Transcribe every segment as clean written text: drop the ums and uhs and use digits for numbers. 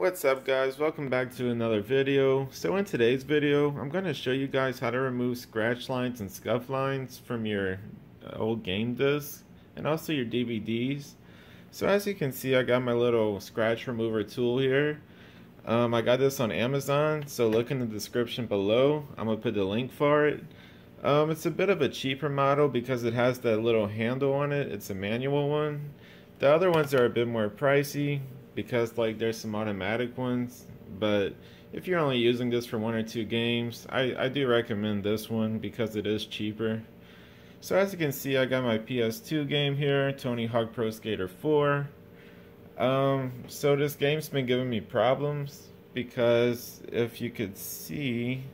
What's up guys, welcome back to another video. So in today's video I'm going to show you guys how to remove scratch lines and scuff lines from your old game discs and also your DVDs. So as you can see, I got my little scratch remover tool here. I got this on Amazon, so look in the description below. I'm going to put the link for it. It's a bit of a cheaper model because it has that little handle on it. It's a manual one. The other ones are a bit more pricey because there's some automatic ones, but if you're only using this for 1 or 2 games, I do recommend this one because it is cheaper. So as you can see, I got my PS2 game here, Tony Hawk Pro Skater 4. So this game's been giving me problems because if you could see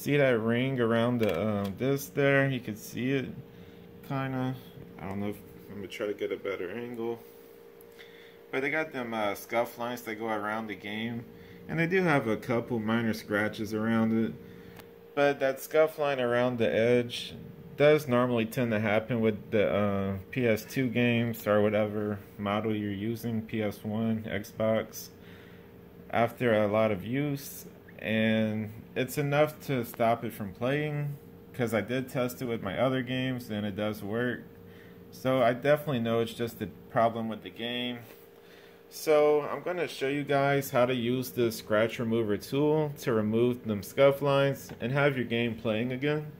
that ring around the disc there, you could see it kinda. I don't know if I'm gonna try to get a better angle. But they got them scuff lines that go around the game, and they do have a couple minor scratches around it. But that scuff line around the edge does normally tend to happen with the PS2 games or whatever model you're using, PS1, Xbox, after a lot of use. And it's enough to stop it from playing, because I did test it with my other games and it does work. So I definitely know it's just a problem with the game. So I'm going to show you guys how to use this scratch remover tool to remove them scuff lines and have your game playing again.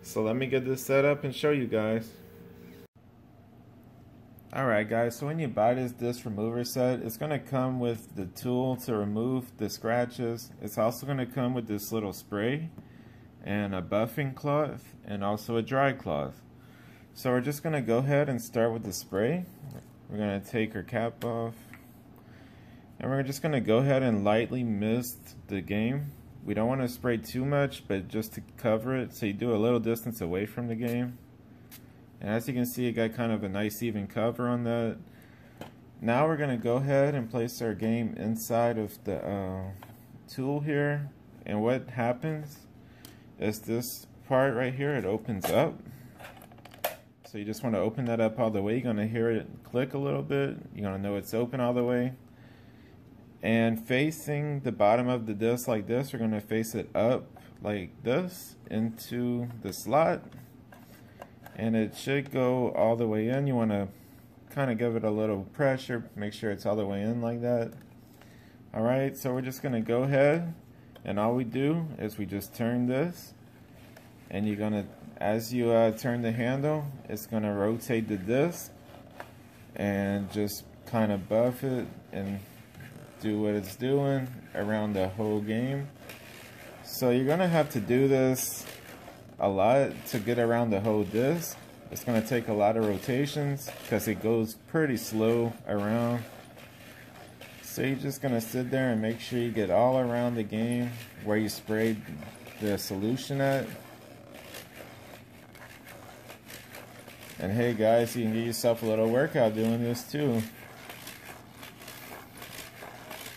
So let me get this set up and show you guys. Alright guys, so when you buy this disc remover set, it's going to come with the tool to remove the scratches. It's also going to come with this little spray and a buffing cloth and also a dry cloth. So we're just going to go ahead and start with the spray. We're going to take our cap off. And we're just going to go ahead and lightly mist the game. We don't want to spray too much, but just to cover it, so you do a little distance away from the game. And as you can see, it got kind of a nice even cover on that. Now we're going to go ahead and place our game inside of the tool here. And what happens is this part right here, it opens up. So you just want to open that up all the way. You're going to hear it click a little bit. You're going to know it's open all the way. And facing the bottom of the disc like this, we're going to face it up like this into the slot. And it should go all the way in. You want to kind of give it a little pressure, make sure it's all the way in like that. Alright, so we're just going to go ahead, and all we do is we just turn this. And you're going to, as you turn the handle, it's going to rotate the disc and just kind of buff it and do what it's doing around the whole game. So you're going to have to do this a lot to get around the whole disc. It's going to take a lot of rotations because it goes pretty slow around. So you're just going to sit there and make sure you get all around the game where you sprayed the solution at. And hey guys, you can get yourself a little workout doing this too.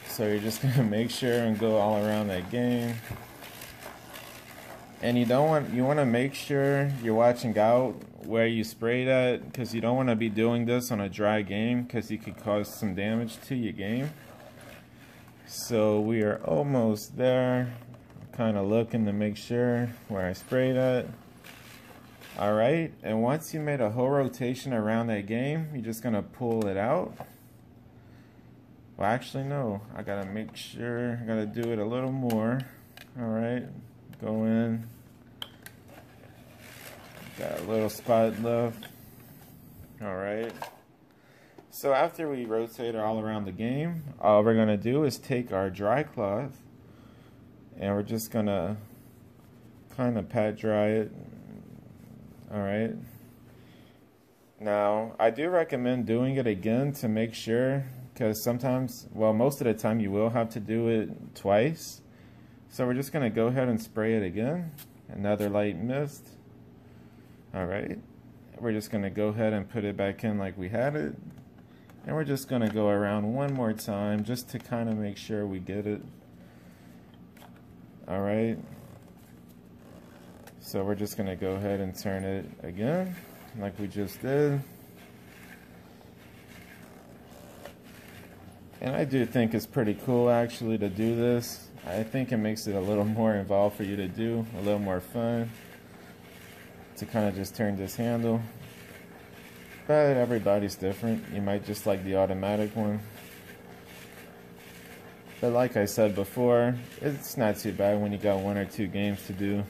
So you're just going to make sure and go all around that game. And you want to make sure you're watching out where you sprayed at, because you don't want to be doing this on a dry game, because you could cause some damage to your game. So we are almost there. Kind of looking to make sure where I sprayed at. Alright, and once you made a whole rotation around that game, you're just going to pull it out. Well, actually, no. I gotta make sure. I gotta do it a little more. Alright. Go in. Got a little spot left. Alright. So after we rotate all around the game, all we're gonna do is take our dry cloth and we're just gonna kind of pat dry it. Alright. Now, I do recommend doing it again to make sure, because sometimes, well, most of the time you will have to do it twice. So we're just going to go ahead and spray it again. Another light mist. Alright. We're just going to go ahead and put it back in like we had it. And we're just going to go around one more time just to kind of make sure we get it. Alright. So we're just going to go ahead and turn it again like we just did. And I do think it's pretty cool actually to do this. I think it makes it a little more involved for you to do, a little more fun to kind of just turn this handle. But everybody's different. You might just like the automatic one. But like I said before, it's not too bad when you got 1 or 2 games to do.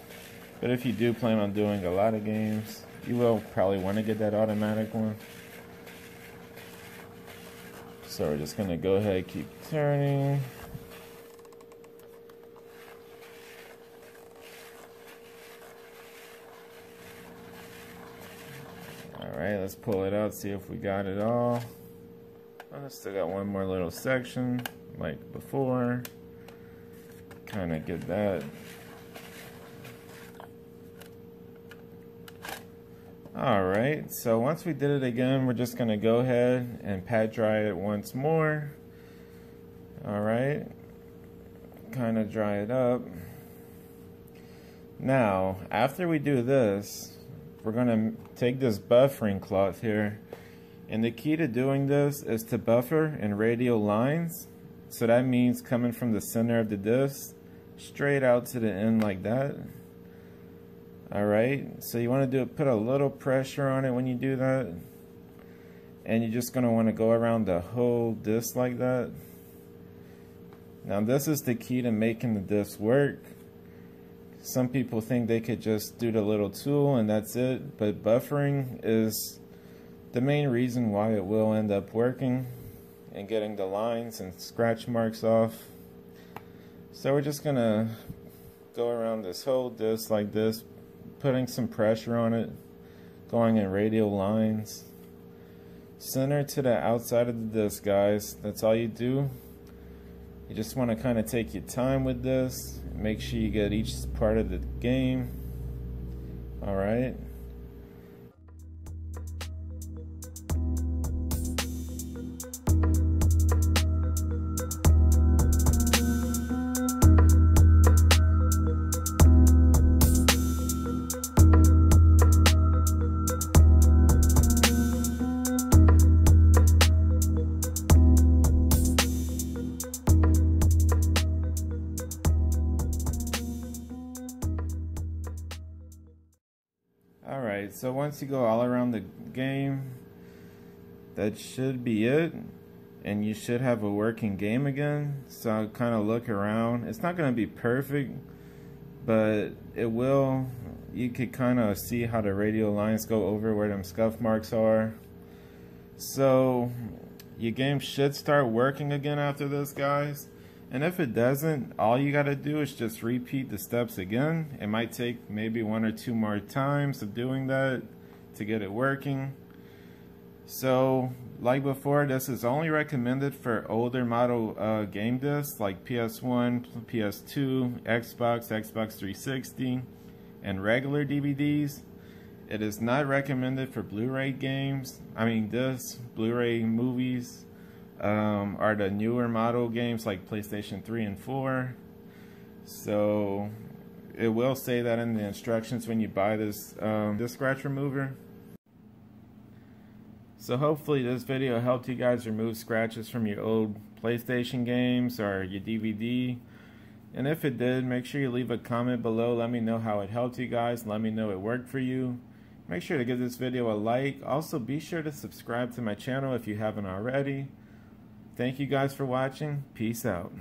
But if you do plan on doing a lot of games, you will probably want to get that automatic one. So we're just going to go ahead and keep turning. Alright, let's pull it out, see if we got it all. I still got one more little section, like before. Kind of get that. Alright, so once we did it again, we're just going to go ahead and pat dry it once more. Alright, kind of dry it up. Now, after we do this, we're going to take this buffering cloth here, and the key to doing this is to buffer in radial lines. So that means coming from the center of the disc straight out to the end like that. Alright, so you want to put a little pressure on it when you do that, and you're just going to want to go around the whole disc like that. Now this is the key to making the disc work. Some people think they could just do the little tool and that's it, but buffering is the main reason why it will end up working and getting the lines and scratch marks off. So we're just gonna go around this whole disc like this, putting some pressure on it, going in radial lines, center to the outside of the disc, guys. That's all you do. You just want to kind of take your time with this. Make sure you get each part of the game. Alright. Alright, so once you go all around the game, that should be it, and you should have a working game again. So I'll kind of look around. It's not going to be perfect, but it will. You could kind of see how the radial lines go over where them scuff marks are. So your game should start working again after this, guys. And if it doesn't, all you gotta do is just repeat the steps again. It might take maybe 1 or 2 more times of doing that to get it working. So, like before, this is only recommended for older model game discs like PS1, PS2, Xbox, Xbox 360, and regular DVDs. It is not recommended for Blu-ray games, discs, Blu-ray movies, are the newer model games like PlayStation 3 and 4. So it will say that in the instructions when you buy this scratch remover. So hopefully this video helped you guys remove scratches from your old PlayStation games or your DVD. And if it did, make sure you leave a comment below. Let me know how it helped you guys. Let me know it worked for you. Make sure to give this video a like. Also be sure to subscribe to my channel if you haven't already. Thank you guys for watching. Peace out.